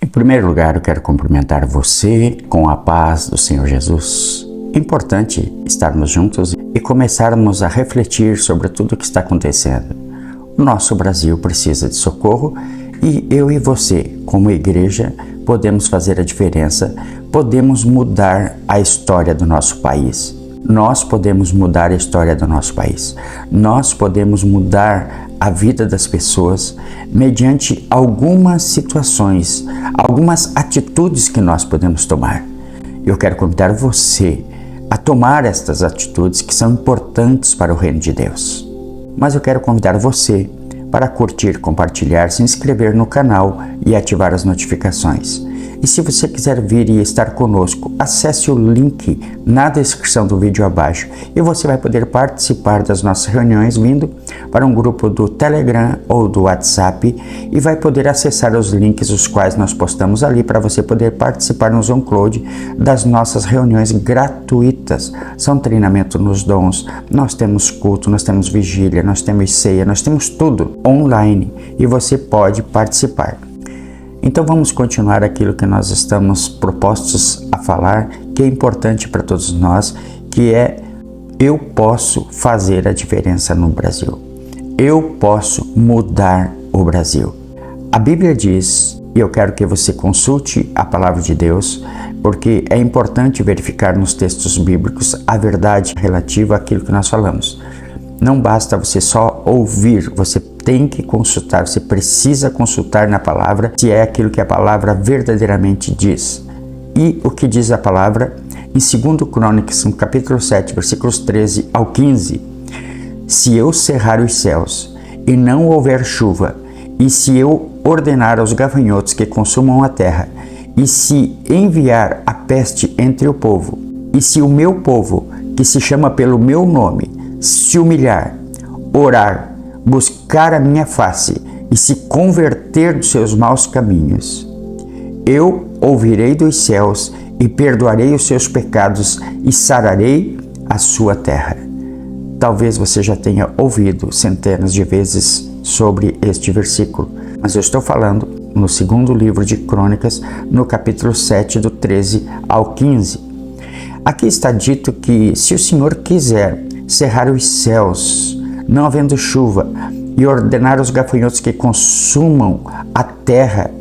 Em primeiro lugar, eu quero cumprimentar você com a paz do Senhor Jesus. É importante estarmos juntos e começarmos a refletir sobre tudo o que está acontecendo. O nosso Brasil precisa de socorro e eu e você, como igreja, podemos fazer a diferença, podemos mudar a história do nosso país. Nós podemos mudar a história do nosso país. Nós podemos mudar a vida das pessoas mediante algumas situações, algumas atitudes que nós podemos tomar. Eu quero convidar você a tomar estas atitudes que são importantes para o reino de Deus. Mas eu quero convidar você para curtir, compartilhar, se inscrever no canal e ativar as notificações. E se você quiser vir e estar conosco, acesse o link na descrição do vídeo abaixo e você vai poder participar das nossas reuniões vindo para um grupo do Telegram ou do WhatsApp e vai poder acessar os links os quais nós postamos ali para você poder participar no SoundCloud das nossas reuniões gratuitas. São treinamento nos dons, nós temos culto, nós temos vigília, nós temos ceia, nós temos tudo online e você pode participar. Então vamos continuar aquilo que nós estamos propostos a falar, que é importante para todos nós, que é: eu posso fazer a diferença no Brasil. Eu posso mudar o Brasil. A Bíblia diz, e eu quero que você consulte a palavra de Deus, porque é importante verificar nos textos bíblicos a verdade relativa àquilo que nós falamos. Não basta você só ouvir, você tem que consultar, você precisa consultar na palavra se é aquilo que a palavra verdadeiramente diz. E o que diz a palavra em 2 Crônicas, no capítulo 7, versículos 13 ao 15. Se eu cerrar os céus e não houver chuva, e se eu ordenar aos gafanhotos que consumam a terra, e se enviar a peste entre o povo, e se o meu povo, que se chama pelo meu nome, se humilhar, orar, buscar a minha face e se converter dos seus maus caminhos, eu ouvirei dos céus e perdoarei os seus pecados e sararei a sua terra. Talvez você já tenha ouvido centenas de vezes sobre este versículo, mas eu estou falando no segundo livro de Crônicas, no capítulo 7, do 13 ao 15. Aqui está dito que se o Senhor quiser cerrar os céus, não havendo chuva, e ordenar aos gafanhotos que consumam a terra,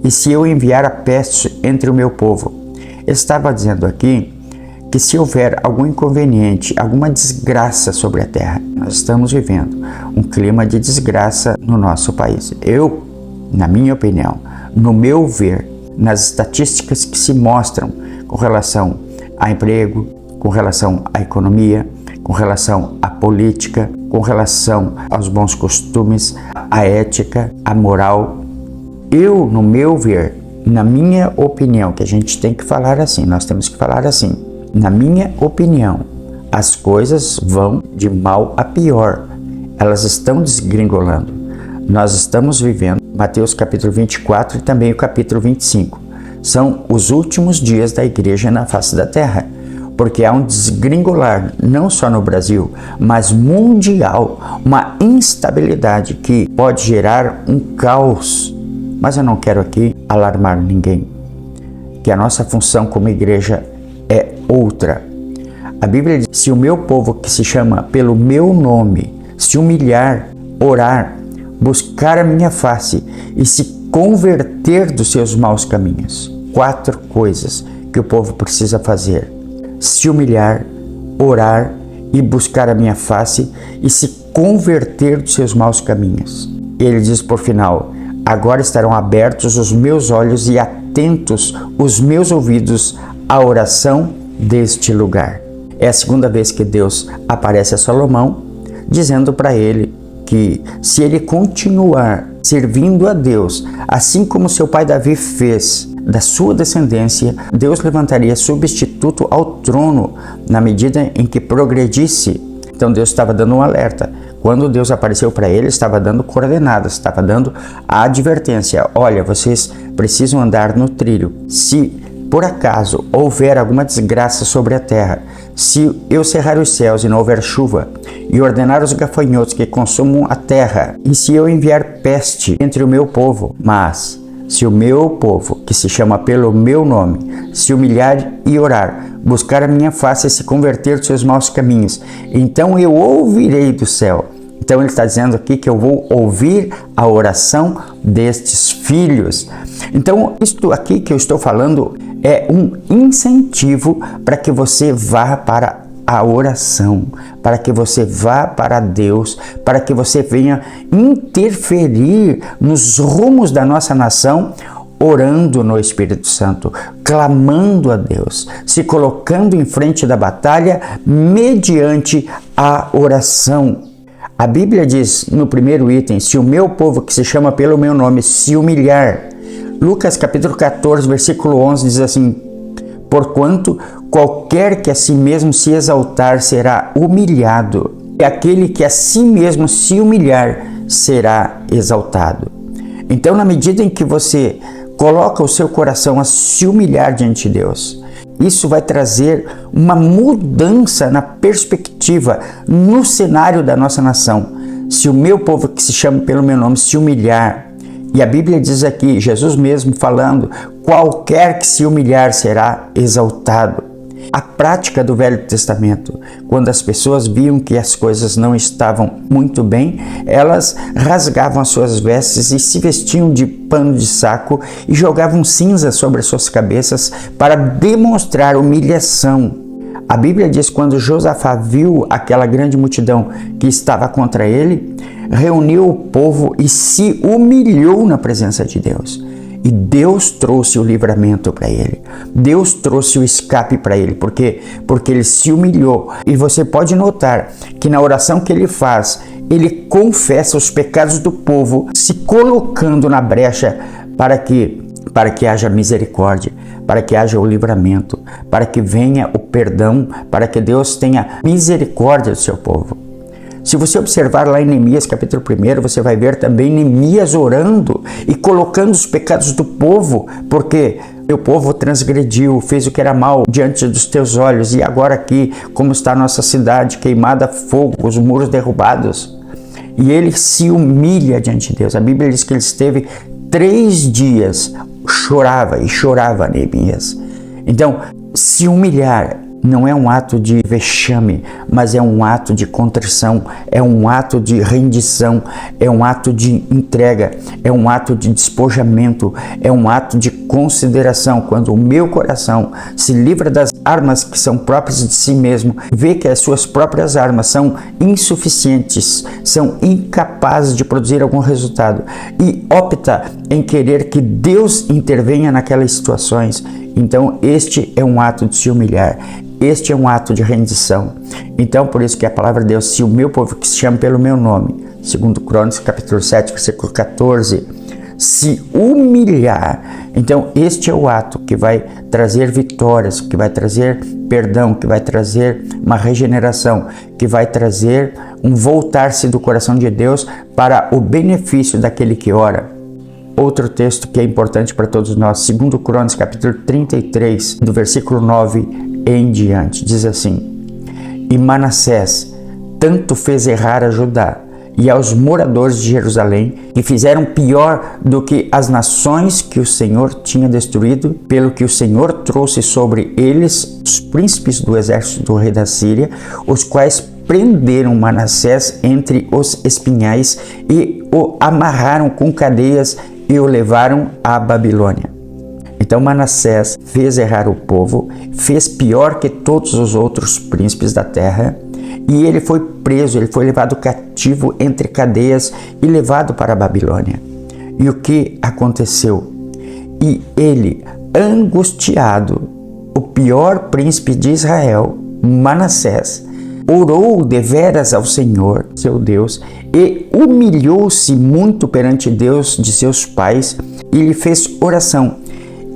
e se eu enviar a peste entre o meu povo. Estava dizendo aqui que se houver algum inconveniente, alguma desgraça sobre a terra, nós estamos vivendo um clima de desgraça no nosso país. Eu, na minha opinião, no meu ver, nas estatísticas que se mostram com relação a emprego, com relação à economia, com relação à política, com relação aos bons costumes, à ética, à moral. Eu, no meu ver, na minha opinião, que a gente tem que falar assim, nós temos que falar assim, na minha opinião, as coisas vão de mal a pior. Elas estão desgringolando. Nós estamos vivendo Mateus capítulo 24 e também o capítulo 25. São os últimos dias da igreja na face da terra. Porque há um desgringolar, não só no Brasil, mas mundial, uma instabilidade que pode gerar um caos. Mas eu não quero aqui alarmar ninguém, que a nossa função como igreja é outra. A Bíblia diz: se o meu povo, que se chama pelo meu nome, se humilhar, orar, buscar a minha face e se converter dos seus maus caminhos. 4 coisas que o povo precisa fazer: se humilhar, orar e buscar a minha face e se converter dos seus maus caminhos. Ele diz por final: agora estarão abertos os meus olhos e atentos os meus ouvidos à oração deste lugar. É a segunda vez que Deus aparece a Salomão, dizendo para ele que se ele continuar servindo a Deus, assim como seu pai Davi fez, da sua descendência, Deus levantaria substituto ao trono na medida em que progredisse. Então Deus estava dando um alerta. Quando Deus apareceu para ele, estava dando coordenadas, estava dando a advertência: olha, vocês precisam andar no trilho. Se por acaso houver alguma desgraça sobre a terra, se eu cerrar os céus e não houver chuva, e ordenar os gafanhotos que consumam a terra, e se eu enviar peste entre o meu povo, mas se o meu povo, que se chama pelo meu nome, se humilhar e orar, buscar a minha face e se converter dos seus maus caminhos, então eu ouvirei do céu. Então ele está dizendo aqui que eu vou ouvir a oração destes filhos. Então isto aqui que eu estou falando é um incentivo para que você vá para a oração, para que você vá para Deus, para que você venha interferir nos rumos da nossa nação, orando no Espírito Santo, clamando a Deus, se colocando em frente da batalha mediante a oração. A Bíblia diz no primeiro item, se o meu povo que se chama pelo meu nome se humilhar. Lucas capítulo 14, versículo 11 diz assim, porquanto qualquer que a si mesmo se exaltar será humilhado, e aquele que a si mesmo se humilhar será exaltado. Então, na medida em que você coloca o seu coração a se humilhar diante de Deus, isso vai trazer uma mudança na perspectiva, no cenário da nossa nação. Se o meu povo que se chama pelo meu nome se humilhar, e a Bíblia diz aqui, Jesus mesmo falando, qualquer que se humilhar será exaltado. A prática do Velho Testamento, quando as pessoas viam que as coisas não estavam muito bem, elas rasgavam as suas vestes e se vestiam de pano de saco e jogavam cinza sobre as suas cabeças para demonstrar humilhação. A Bíblia diz que quando Josafá viu aquela grande multidão que estava contra ele, reuniu o povo e se humilhou na presença de Deus. E Deus trouxe o livramento para ele. Deus trouxe o escape para ele. Por quê? Porque ele se humilhou. E você pode notar que na oração que ele faz, ele confessa os pecados do povo, se colocando na brecha para que haja misericórdia, para que haja o livramento, para que venha o perdão, para que Deus tenha misericórdia do seu povo. Se você observar lá em Neemias capítulo 1, você vai ver também Neemias orando e colocando os pecados do povo, porque o povo transgrediu, fez o que era mal diante dos teus olhos, e agora aqui, como está a nossa cidade, queimada a fogo, os muros derrubados. E ele se humilha diante de Deus. A Bíblia diz que ele esteve 3 dias, chorava e chorava Neemias. Então, se humilhar não é um ato de vexame, mas é um ato de contrição, é um ato de rendição, é um ato de entrega, é um ato de despojamento, é um ato de consideração. Quando o meu coração se livra das armas que são próprias de si mesmo, vê que as suas próprias armas são insuficientes, são incapazes de produzir algum resultado e opta em querer que Deus intervenha naquelas situações, então este é um ato de se humilhar. Este é um ato de rendição. Então, por isso que a palavra de Deus, se o meu povo que se chama pelo meu nome, segundo Crônicas, capítulo 7, versículo 14, se humilhar, então este é o ato que vai trazer vitórias, que vai trazer perdão, que vai trazer uma regeneração, que vai trazer um voltar-se do coração de Deus para o benefício daquele que ora. Outro texto que é importante para todos nós, segundo Crônicas, capítulo 33, do versículo 9 em diante, diz assim: E Manassés tanto fez errar a Judá e aos moradores de Jerusalém, que fizeram pior do que as nações que o Senhor tinha destruído, pelo que o Senhor trouxe sobre eles os príncipes do exército do rei da Síria, os quais prenderam Manassés entre os espinhais e o amarraram com cadeias e o levaram à Babilônia. Então Manassés fez errar o povo, fez pior que todos os outros príncipes da terra, e ele foi preso, ele foi levado cativo entre cadeias e levado para a Babilônia. E o que aconteceu? E ele, angustiado, o pior príncipe de Israel, Manassés, orou deveras ao Senhor, seu Deus, e humilhou-se muito perante Deus de seus pais, e lhe fez oração.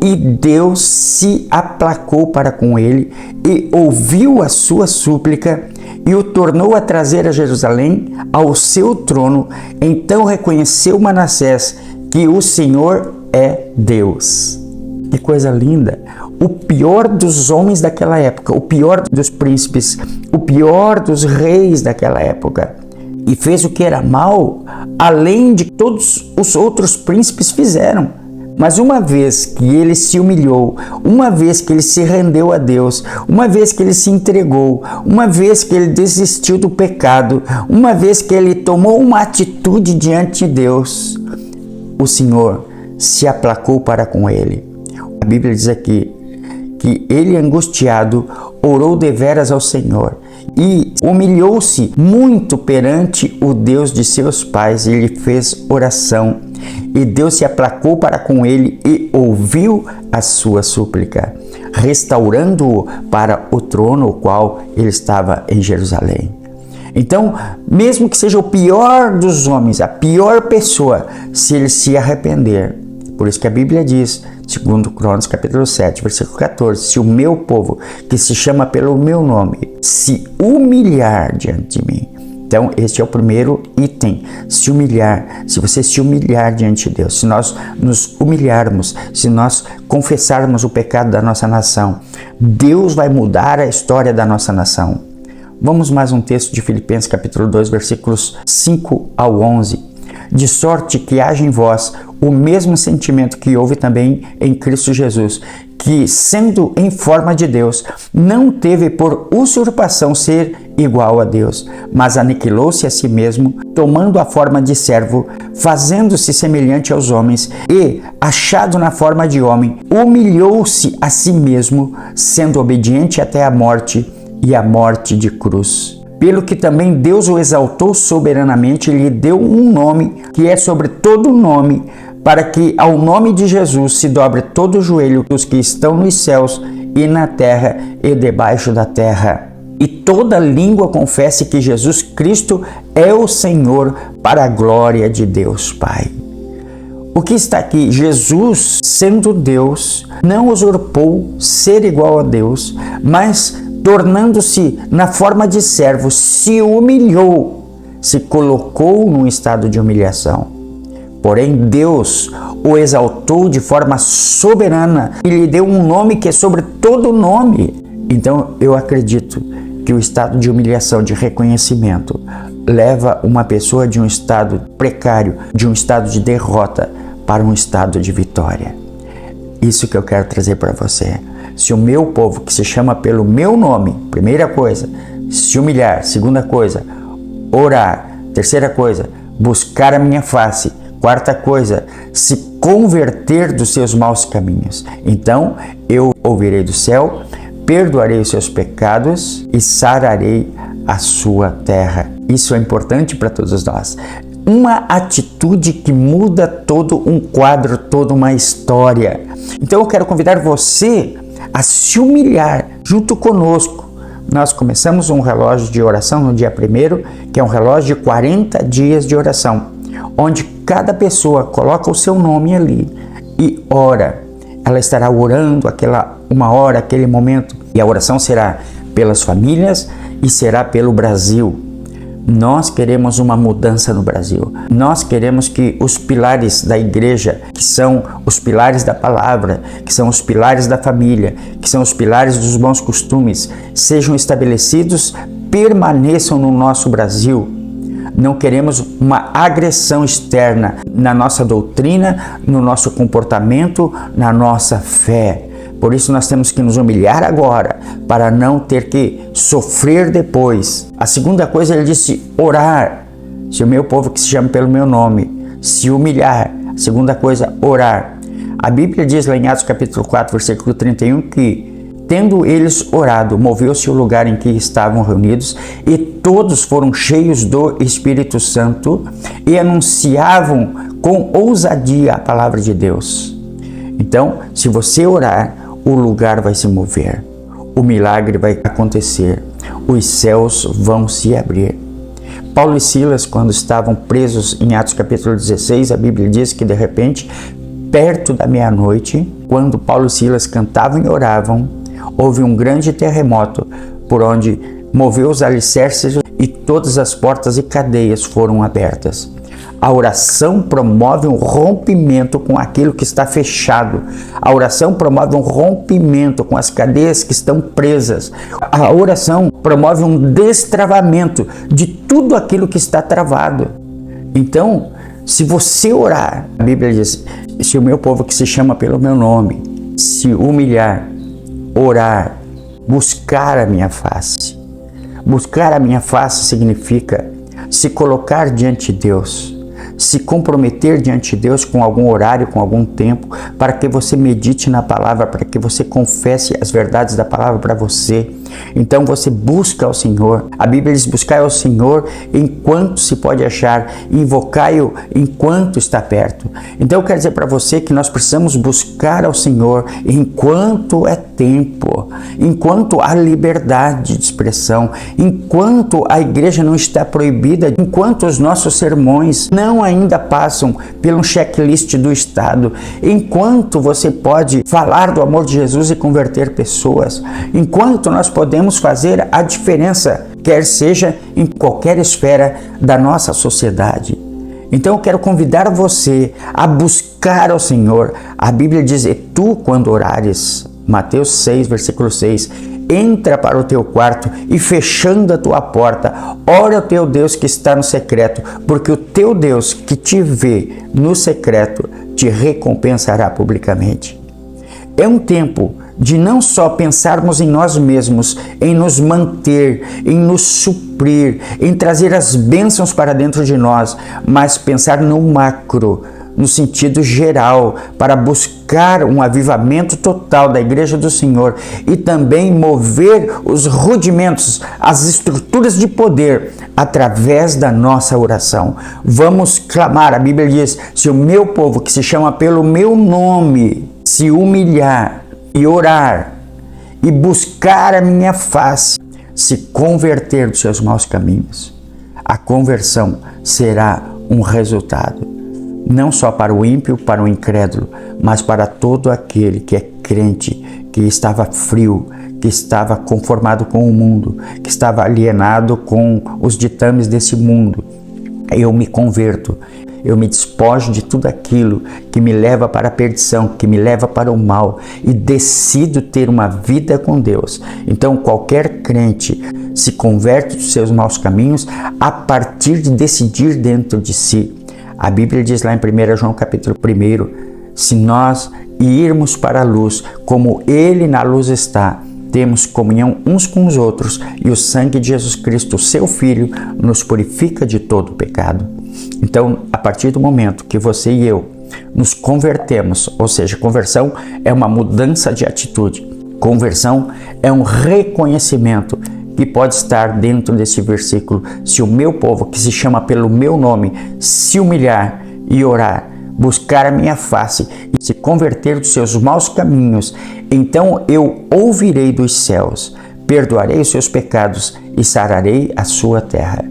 E Deus se aplacou para com ele e ouviu a sua súplica e o tornou a trazer a Jerusalém ao seu trono. Então reconheceu Manassés que o Senhor é Deus. Que coisa linda! O pior dos homens daquela época, o pior dos príncipes, o pior dos reis daquela época, e fez o que era mal, além de todos os outros príncipes fizeram. Mas uma vez que ele se humilhou, uma vez que ele se rendeu a Deus, uma vez que ele se entregou, uma vez que ele desistiu do pecado, uma vez que ele tomou uma atitude diante de Deus, o Senhor se aplacou para com ele. A Bíblia diz aqui que ele, angustiado, orou deveras ao Senhor e humilhou-se muito perante o Deus de seus pais. Ele fez oração e Deus se aplacou para com ele e ouviu a sua súplica, restaurando-o para o trono, o qual ele estava em Jerusalém. Então, mesmo que seja o pior dos homens, a pior pessoa, se ele se arrepender, por isso que a Bíblia diz, segundo Crônicas capítulo 7, versículo 14, se o meu povo, que se chama pelo meu nome, se humilhar diante de mim. Então, este é o primeiro item, se humilhar. Se você se humilhar diante de Deus, se nós nos humilharmos, se nós confessarmos o pecado da nossa nação, Deus vai mudar a história da nossa nação. Vamos mais um texto de Filipenses capítulo 2, versículos 5 ao 11. De sorte que haja em vós o mesmo sentimento que houve também em Cristo Jesus, que, sendo em forma de Deus, não teve por usurpação ser igual a Deus, mas aniquilou-se a si mesmo, tomando a forma de servo, fazendo-se semelhante aos homens, e, achado na forma de homem, humilhou-se a si mesmo, sendo obediente até a morte, e a morte de cruz. Pelo que também Deus o exaltou soberanamente e lhe deu um nome que é sobre todo nome, para que ao nome de Jesus se dobre todo o joelho dos que estão nos céus e na terra e debaixo da terra, e toda língua confesse que Jesus Cristo é o Senhor, para a glória de Deus Pai. O que está aqui? Jesus, sendo Deus, não usurpou ser igual a Deus, mas tornando-se na forma de servo, se humilhou, se colocou num estado de humilhação. Porém, Deus o exaltou de forma soberana e lhe deu um nome que é sobre todo nome. Então, eu acredito que o estado de humilhação, de reconhecimento, leva uma pessoa de um estado precário, de um estado de derrota, para um estado de vitória. Isso que eu quero trazer para você. Se o meu povo, que se chama pelo meu nome, primeira coisa, se humilhar, segunda coisa, orar, terceira coisa, buscar a minha face, quarta coisa, se converter dos seus maus caminhos, então eu ouvirei do céu, perdoarei os seus pecados e sararei a sua terra. Isso é importante para todos nós. Uma atitude que muda todo um quadro, toda uma história. Então eu quero convidar você a se humilhar junto conosco. Nós começamos um relógio de oração no dia 1º, que é um relógio de 40 dias de oração, onde cada pessoa coloca o seu nome ali e ora. Ela estará orando uma hora, aquele momento, e a oração será pelas famílias e será pelo Brasil. Nós queremos uma mudança no Brasil. Nós queremos que os pilares da igreja, que são os pilares da palavra, que são os pilares da família, que são os pilares dos bons costumes, sejam estabelecidos, permaneçam no nosso Brasil. Não queremos uma agressão externa na nossa doutrina, no nosso comportamento, na nossa fé. Por isso nós temos que nos humilhar agora, para não ter que sofrer depois. A segunda coisa, ele disse orar. Se o meu povo, que se chama pelo meu nome, se humilhar. A segunda coisa, orar. A Bíblia diz lá em Atos capítulo 4, versículo 31, que tendo eles orado, moveu-se o lugar em que estavam reunidos, e todos foram cheios do Espírito Santo e anunciavam com ousadia a palavra de Deus. Então, se você orar, o lugar vai se mover, o milagre vai acontecer, os céus vão se abrir. Paulo e Silas, quando estavam presos em Atos capítulo 16, a Bíblia diz que de repente, perto da meia-noite, quando Paulo e Silas cantavam e oravam, houve um grande terremoto, por onde moveu os alicerces e todas as portas e cadeias foram abertas. A oração promove um rompimento com aquilo que está fechado. A oração promove um rompimento com as cadeias que estão presas. A oração promove um destravamento de tudo aquilo que está travado. Então, se você orar, a Bíblia diz, se o meu povo que se chama pelo meu nome se humilhar, orar, buscar a minha face. Buscar a minha face significa se colocar diante de Deus, se comprometer diante de Deus com algum horário, com algum tempo, para que você medite na palavra, para que você confesse as verdades da palavra para você. Então você busca ao Senhor. A Bíblia diz: buscai ao Senhor enquanto se pode achar, invocai-o enquanto está perto. Então eu quero dizer para você que nós precisamos buscar ao Senhor enquanto é tempo, enquanto há liberdade de expressão, enquanto a igreja não está proibida, enquanto os nossos sermões não ainda passam pelo checklist do Estado, enquanto você pode falar do amor de Jesus e converter pessoas, enquanto nós podemos fazer a diferença, quer seja em qualquer esfera da nossa sociedade. Então eu quero convidar você a buscar ao Senhor. A Bíblia diz: e tu, quando orares, Mateus 6, versículo 6, entra para o teu quarto e, fechando a tua porta, ora ao teu Deus que está no secreto, porque o teu Deus que te vê no secreto te recompensará publicamente. É um tempo de não só pensarmos em nós mesmos, em nos manter, em nos suprir, em trazer as bênçãos para dentro de nós, mas pensar no macro, no sentido geral, para buscar um avivamento total da Igreja do Senhor e também mover os rudimentos, as estruturas de poder através da nossa oração. Vamos clamar. A Bíblia diz: se o meu povo, que se chama pelo meu nome, se humilhar e orar e buscar a minha face, se converter dos seus maus caminhos, a conversão será um resultado, não só para o ímpio, para o incrédulo, mas para todo aquele que é crente, que estava frio, que estava conformado com o mundo, que estava alienado com os ditames desse mundo. Eu me converto, eu me despojo de tudo aquilo que me leva para a perdição, que me leva para o mal, e decido ter uma vida com Deus. Então qualquer crente se converte dos seus maus caminhos a partir de decidir dentro de si. A Bíblia diz lá em 1 João capítulo 1, se nós irmos para a luz, como Ele na luz está, temos comunhão uns com os outros, e o sangue de Jesus Cristo, seu Filho, nos purifica de todo o pecado. Então, a partir do momento que você e eu nos convertemos, ou seja, conversão é uma mudança de atitude, conversão é um reconhecimento que pode estar dentro desse versículo: se o meu povo, que se chama pelo meu nome, se humilhar e orar, buscar a minha face e se converter dos seus maus caminhos, então eu ouvirei dos céus, perdoarei os seus pecados e sararei a sua terra.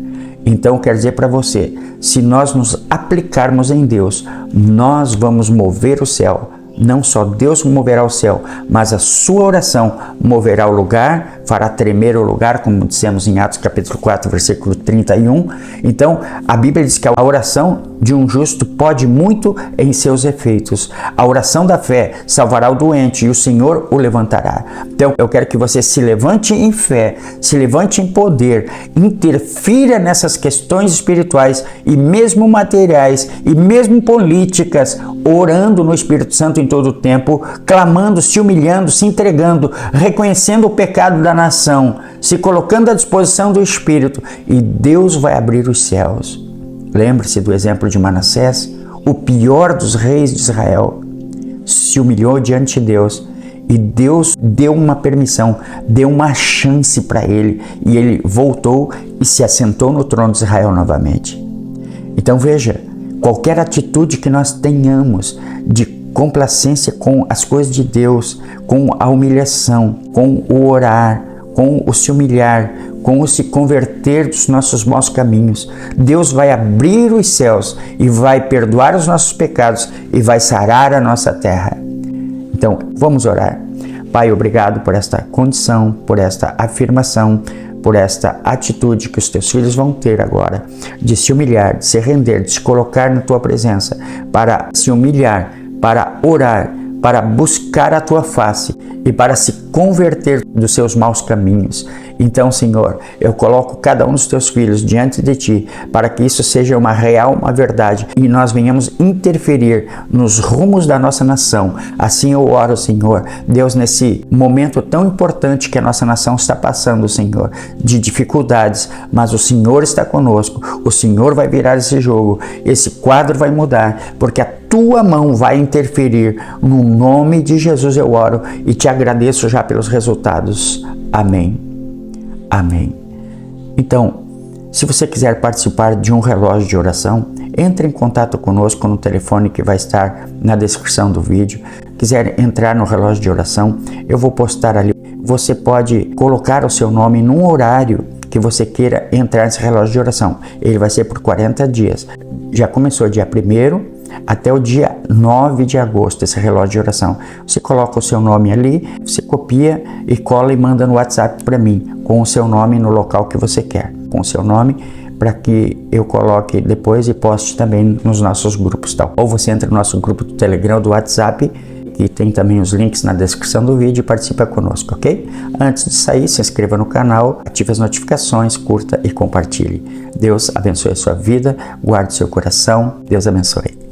Então quer dizer para você, se nós nos aplicarmos em Deus, nós vamos mover o céu. Não só Deus moverá o céu, mas a sua oração moverá o lugar, fará tremer o lugar, como dissemos em Atos capítulo 4, versículo 31. Então, a Bíblia diz que a oração de um justo pode muito em seus efeitos. A oração da fé salvará o doente e o Senhor o levantará. Então, eu quero que você se levante em fé, se levante em poder, interfira nessas questões espirituais e mesmo materiais e mesmo políticas, orando no Espírito Santo em todo o tempo, clamando, se humilhando, se entregando, reconhecendo o pecado da nação, se colocando à disposição do Espírito, e Deus vai abrir os céus. Lembre-se do exemplo de Manassés, o pior dos reis de Israel, se humilhou diante de Deus e Deus deu uma permissão, deu uma chance para ele, e ele voltou e se assentou no trono de Israel novamente. Então veja, qualquer atitude que nós tenhamos de complacência com as coisas de Deus, com a humilhação, com o orar, com o se humilhar, com o se converter dos nossos maus caminhos, Deus vai abrir os céus e vai perdoar os nossos pecados e vai sarar a nossa terra. Então, vamos orar. Pai, obrigado por esta condição, por esta afirmação, por esta atitude que os teus filhos vão ter agora, de se humilhar, de se render, de se colocar na tua presença, para se humilhar, para orar, para buscar a tua face e para se converter dos seus maus caminhos. Então, Senhor, eu coloco cada um dos teus filhos diante de ti, para que isso seja uma real, uma verdade, e nós venhamos interferir nos rumos da nossa nação. Assim eu oro, Senhor, Deus, nesse momento tão importante que a nossa nação está passando, Senhor, de dificuldades, mas o Senhor está conosco, o Senhor vai virar esse jogo, esse quadro vai mudar, porque a tua mão vai interferir. No nome de Jesus eu oro e te agradeço já pelos resultados. Amém. Amém. Então, se você quiser participar de um relógio de oração, entre em contato conosco no telefone que vai estar na descrição do vídeo. Quiser entrar no relógio de oração, eu vou postar ali. Você pode colocar o seu nome num horário que você queira entrar nesse relógio de oração. Ele vai ser por 40 dias. Já começou dia 1º até o dia 9 de agosto, esse relógio de oração. Você coloca o seu nome ali, você copia e cola e manda no WhatsApp para mim, com o seu nome no local que você quer, com o seu nome, para que eu coloque depois e poste também nos nossos grupos, tal. Ou você entra no nosso grupo do Telegram, do WhatsApp, que tem também os links na descrição do vídeo, e participa conosco, ok? Antes de sair, se inscreva no canal, ative as notificações, curta e compartilhe. Deus abençoe a sua vida, guarde seu coração, Deus abençoe.